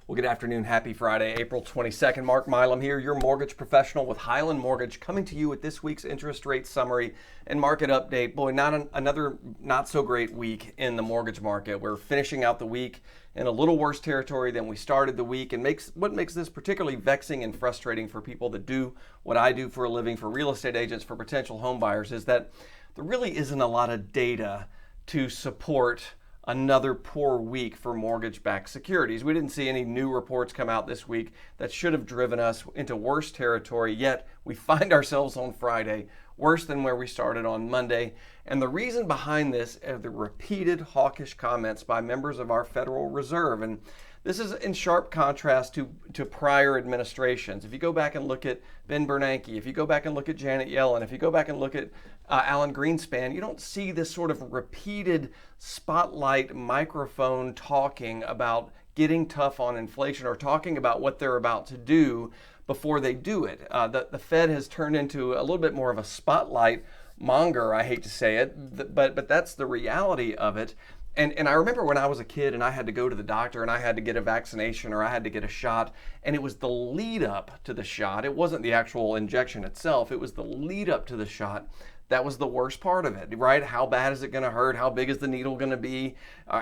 Well, good afternoon. Happy Friday, April 22nd. Mark Milam here, your mortgage professional with Highland Mortgage, coming to you with this week's interest rate summary and market update. Boy, another not so great week in the mortgage market. We're finishing out the week in a little worse territory than we started the week, and what makes this particularly vexing and frustrating for people that do what I do for a living, for real estate agents, for potential home buyers, is that there really isn't a lot of data to support another poor week for mortgage-backed securities. We didn't see any new reports come out this week that should have driven us into worse territory, yet we find ourselves on Friday worse than where we started on Monday. And the reason behind this are the repeated hawkish comments by members of our Federal Reserve. And this is in sharp contrast to prior administrations. If you go back and look at Ben Bernanke, if you go back and look at Janet Yellen, if you go back and look at Alan Greenspan, you don't see this sort of repeated spotlight microphone talking about getting tough on inflation or talking about what they're about to do before they do it. The Fed has turned into a little bit more of a spotlight monger, I hate to say it, but that's the reality of it. And I remember when I was a kid and I had to go to the doctor and I had to get a vaccination or I had to get a shot, and it was the lead up to the shot. It wasn't the actual injection itself. It was the lead up to the shot. That was the worst part of it, right? How bad is it going to hurt? How big is the needle going to be?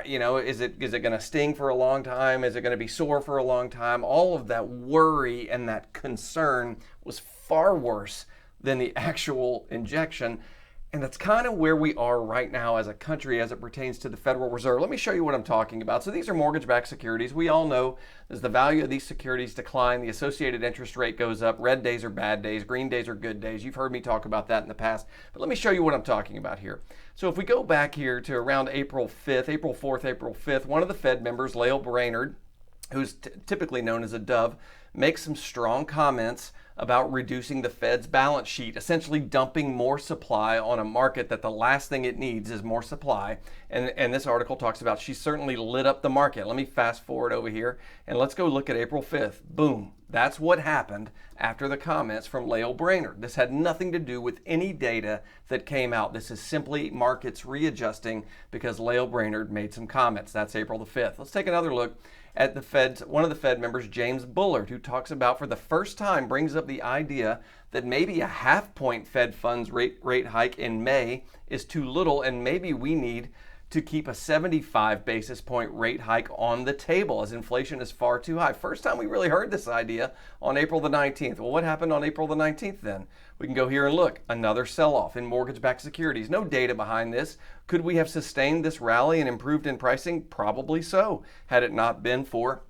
Is it going to sting for a long time? Is it going to be sore for a long time? All of that worry and that concern was far worse than the actual injection. And that's kind of where we are right now as a country as it pertains to the Federal Reserve. Let me show you what I'm talking about. So these are mortgage-backed securities. We all know as the value of these securities decline, the associated interest rate goes up. Red days are bad days. Green days are good days. You've heard me talk about that in the past. But let me show you what I'm talking about here. So if we go back here to around April 5th, April 4th, April 5th, one of the Fed members, Lael Brainard, who's typically known as a dove, makes some strong comments about reducing the Fed's balance sheet, essentially dumping more supply on a market that the last thing it needs is more supply. And this article talks about she certainly lit up the market. Let me fast forward over here and let's go look at April 5th. Boom. That's what happened after the comments from Lael Brainard. This had nothing to do with any data that came out. This is simply markets readjusting because Lael Brainard made some comments. That's April the 5th. Let's take another look at the Fed's, one of the Fed members, James Bullard, who talks about, for the first time, brings up the idea that maybe a half-point Fed funds rate hike in May is too little, and maybe we need to keep a 75 basis point rate hike on the table as inflation is far too high. First time we really heard this idea on April the 19th. Well, what happened on April the 19th then? We can go here and look. Another sell-off in mortgage-backed securities. No data behind this. Could we have sustained this rally and improved in pricing? Probably so, had it not been for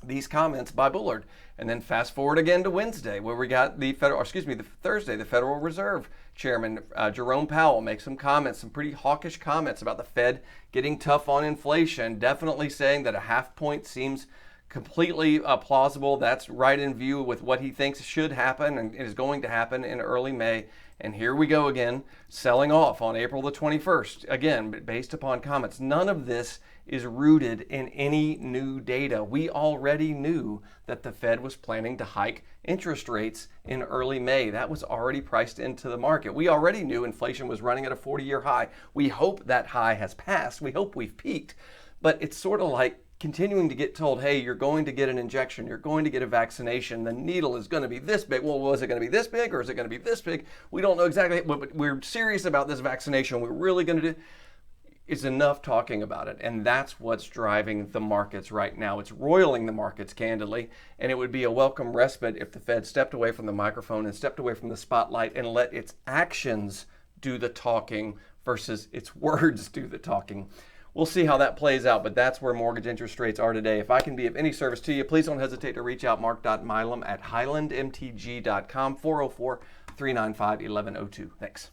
these comments by Bullard. And then fast forward again to Wednesday, where we got the Thursday, the Federal Reserve Chairman Jerome Powell makes some comments, some pretty hawkish comments about the Fed getting tough on inflation, definitely saying that a half point seems completely plausible. That's right in view with what he thinks should happen and is going to happen in early May. And here we go again, selling off on April the 21st, again, based upon comments. None of this is rooted in any new data. We already knew that the Fed was planning to hike interest rates in early May. That was already priced into the market. We already knew inflation was running at a 40-year high. We hope that high has passed. We hope we've peaked. But it's sort of like continuing to get told, hey, you're going to get an injection, you're going to get a vaccination, the needle is going to be this big. Well, was it going to be this big or is it going to be this big? We don't know exactly, but we're serious about this vaccination. We're really going to do. It's enough talking about it, and that's what's driving the markets right now. It's roiling the markets, candidly, and it would be a welcome respite if the Fed stepped away from the microphone and stepped away from the spotlight and let its actions do the talking versus its words do the talking. We'll see how that plays out, but that's where mortgage interest rates are today. If I can be of any service to you, please don't hesitate to reach out, mark.milam at highlandmtg.com, 404-395-1102. Thanks.